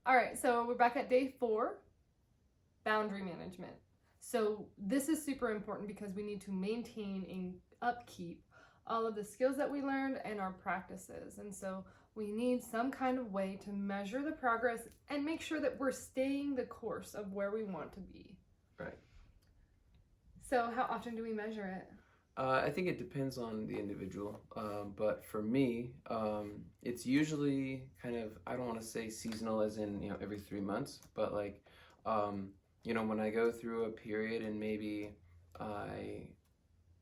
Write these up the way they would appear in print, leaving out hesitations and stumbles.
All right, so we're back at day 4, boundary management. So this is super important because we need to maintain and upkeep all of the skills that we learned and our practices. And so we need some kind of way to measure the progress and make sure that we're staying the course of where we want to be. Right. So how often do we measure it? I think it depends on the individual, but for me, it's usually kind of, I don't want to say seasonal as in, every 3 months, but like, when I go through a period and maybe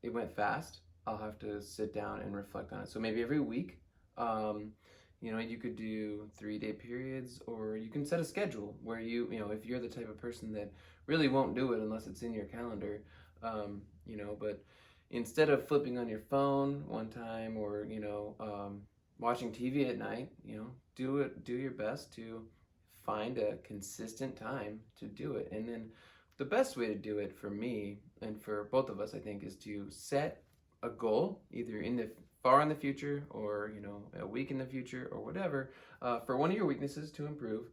it went fast, I'll have to sit down and reflect on it. So maybe every week, you could do 3-day periods, or you can set a schedule where if you're the type of person that really won't do it unless it's in your calendar, but instead of flipping on your phone one time or, watching TV at night, do your best to find a consistent time to do it. And then the best way to do it for me and for both of us, I think, is to set a goal either far in the future or, a week in the future or whatever, for one of your weaknesses to improve,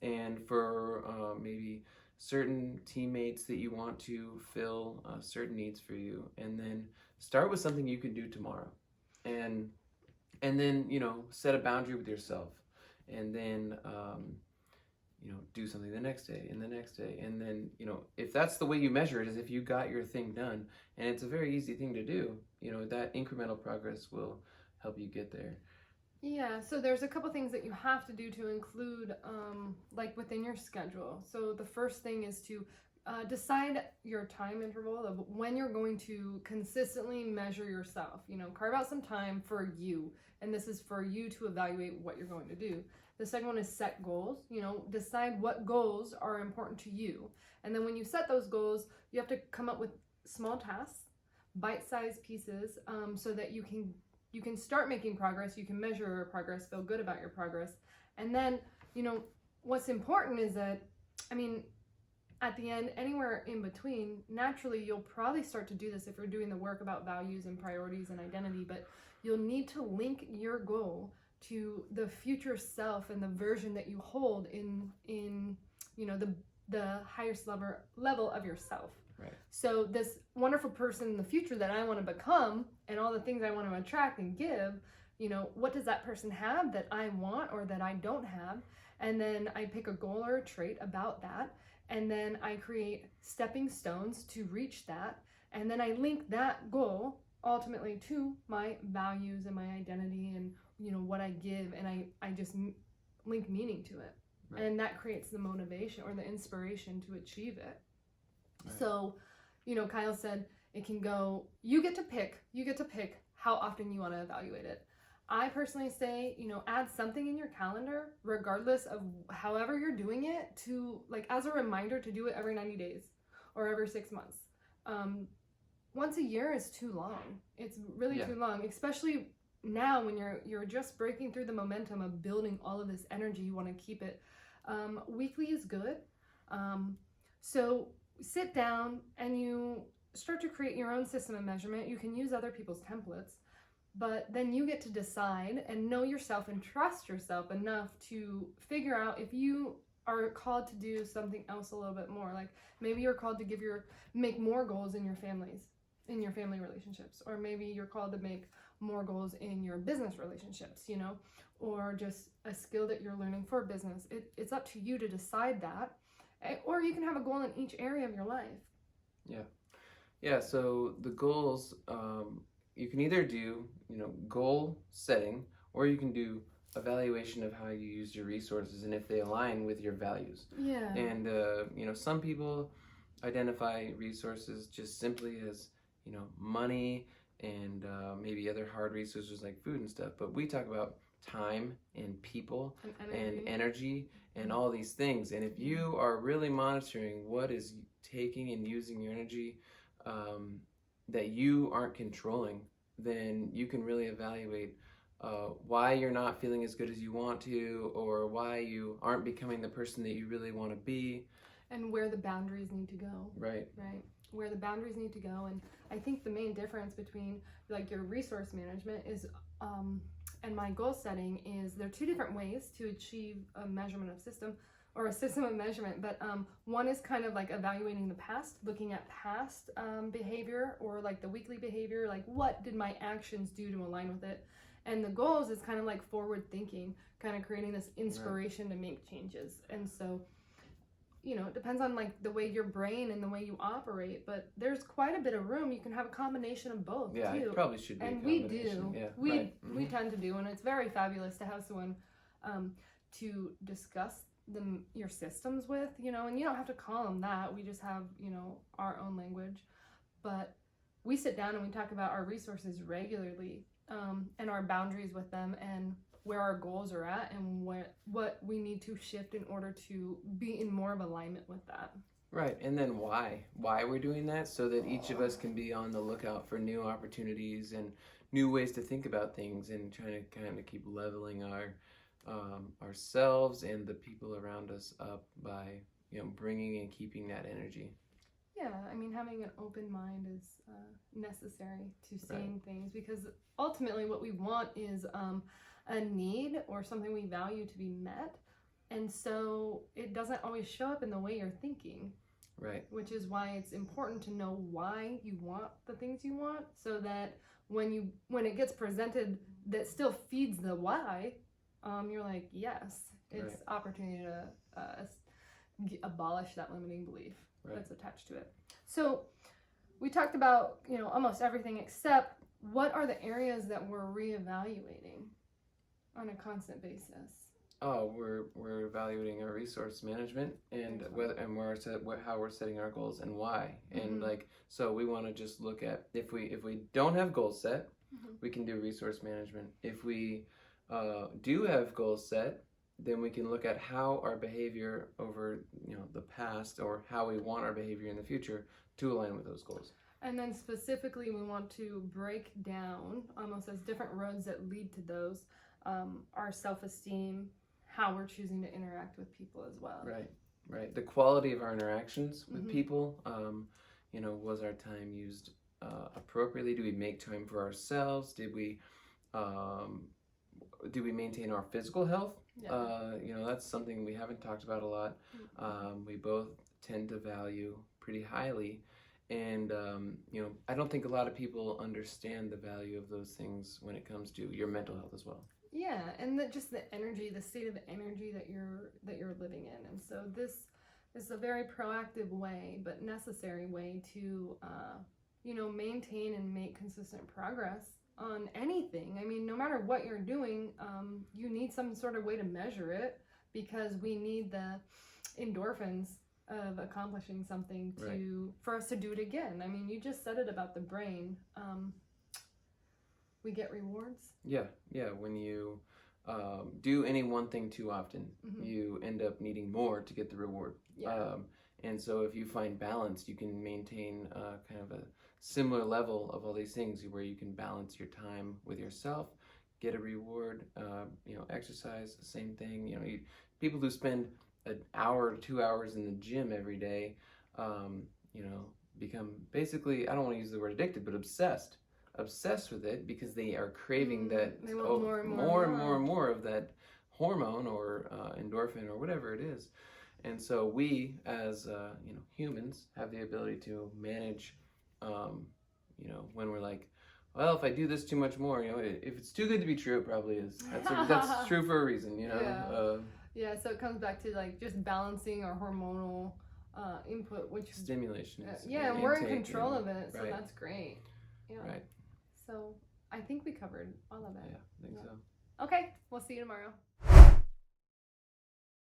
and for maybe certain teammates that you want to fill certain needs for you, and then start with something you can do tomorrow, and then set a boundary with yourself, and then do something the next day and the next day, and then if that's the way you measure it, is if you got your thing done, and it's a very easy thing to do, that incremental progress will help you get there. Yeah, so there's a couple things that you have to do to include, like within your schedule. So the first thing is to decide your time interval of when you're going to consistently measure yourself. Carve out some time for you, and this is for you to evaluate what you're going to do. The second one is set goals. Decide what goals are important to you. And then when you set those goals, you have to come up with small tasks, bite-sized pieces, so that you can start making progress, you can measure your progress, feel good about your progress. And then, what's important is that, at the end, anywhere in between, naturally, you'll probably start to do this if you're doing the work about values and priorities and identity, but you'll need to link your goal to the future self and the version that you hold in the highest level of yourself. Right. So this wonderful person in the future that I want to become, and all the things I want to attract and give, what does that person have that I want or that I don't have? And then I pick a goal or a trait about that, and then I create stepping stones to reach that, and then I link that goal ultimately to my values and my identity and what I give, and I just link meaning to it. Right. And that creates the motivation or the inspiration to achieve it. Right. So, Kyle said it can go, you get to pick how often you want to evaluate it. I personally say, add something in your calendar, regardless of however you're doing it, to as a reminder to do it every 90 days or every 6 months. Once a year is too long. It's really too long, especially now when you're just breaking through the momentum of building all of this energy. You want to keep it. Weekly is good. So sit down and you start to create your own system of measurement. You can use other people's templates, but then you get to decide and know yourself and trust yourself enough to figure out if you are called to do something else a little bit more. Like maybe you're called to make more goals in your family relationships, or maybe you're called to make more goals in your business relationships, or just a skill that you're learning for business. It's up to you to decide that. Or you can have a goal in each area of your life. Yeah, so the goals, you can either do, goal setting, or you can do evaluation of how you use your resources and if they align with your values. Yeah. And, some people identify resources just simply as, money and maybe other hard resources like food and stuff. But we talk about time and people and energy and all these things. And if you are really monitoring what is taking and using your energy that you aren't controlling, then you can really evaluate why you're not feeling as good as you want to, or why you aren't becoming the person that you really want to be. And where the boundaries need to go. Right. Where the boundaries need to go. And I think the main difference between your resource management is and my goal setting is there are two different ways to achieve a measurement of system. or a system of measurement, but one is kind of like evaluating the past, looking at past behavior, or like the weekly behavior, like what did my actions do to align with it. And the goals is kind of like forward thinking, kind of creating this inspiration to make changes. And so, you know, it depends on like the way your brain and the way you operate, but there's quite a bit of room. You can have a combination of both, Yeah, too. it probably should be. And a we combination. do. Yeah, We tend to do, and it's very fabulous to have someone to discuss your systems with, you know, and you don't have to call them that. We just have, you know, our own language. But we sit down and we talk about our resources regularly, and our boundaries with them, and where our goals are at, and what we need to shift in order to be in more of alignment with that. Right, and then why we're doing that, so that each of us can be on the lookout for new opportunities and new ways to think about things, and trying to kind of keep leveling ourselves and the people around us up by, you know, bringing and keeping that energy. Yeah, I mean, having an open mind is necessary to seeing things, because ultimately what we want is a need or something we value to be met, and so it doesn't always show up in the way you're thinking. Right. Which is why it's important to know why you want the things you want, so that when it gets presented that still feeds the why, you're like, yes, it's opportunity to abolish that limiting belief that's attached to it. So we talked about, you know, almost everything, except what are the areas that we're reevaluating on a constant basis? Oh, we're evaluating our resource management, and how we're setting our goals and why. And like, so we want to just look at, if we don't have goals set, we can do resource management. If we do have goals set, then we can look at how our behavior over, you know, the past, or how we want our behavior in the future to align with those goals. And then specifically, we want to break down, almost as different roads that lead to those, our self-esteem, how we're choosing to interact with people as well. Right. The quality of our interactions with people. You know, was our time used appropriately? Do we make time for ourselves? Did we maintain our physical health? You know, that's something we haven't talked about a lot. We both tend to value pretty highly, and you know, I don't think a lot of people understand the value of those things when it comes to your mental health as well. Yeah, and just the energy, the state of energy that you're living in. And so this is a very proactive way, but necessary way to you know, maintain and make consistent progress on anything. I mean, no matter what you're doing, you need some sort of way to measure it, because we need the endorphins of accomplishing something for us to do it again. I mean, you just said it about the brain. We get rewards. Yeah. When you do any one thing too often, you end up needing more to get the reward. And so if you find balance, you can maintain kind of a similar level of all these things, where you can balance your time with yourself, get a reward. You know, exercise, the same thing. You know, people who spend an hour to 2 hours in the gym every day, you know, become basically, I don't want to use the word addicted, but obsessed with it, because they are craving that. They want more of that hormone, or endorphin, or whatever it is. And so we, as you know, humans, have the ability to manage. You know, when we're like, well, if I do this too much more, you know, if it's too good to be true, it probably is. That's true for a reason, you know. Yeah. So it comes back to like just balancing our hormonal input, which stimulation. And we're in control of it, so that's great. Yeah. Right. So I think we covered all of it. Yeah, I think so. Okay, we'll see you tomorrow.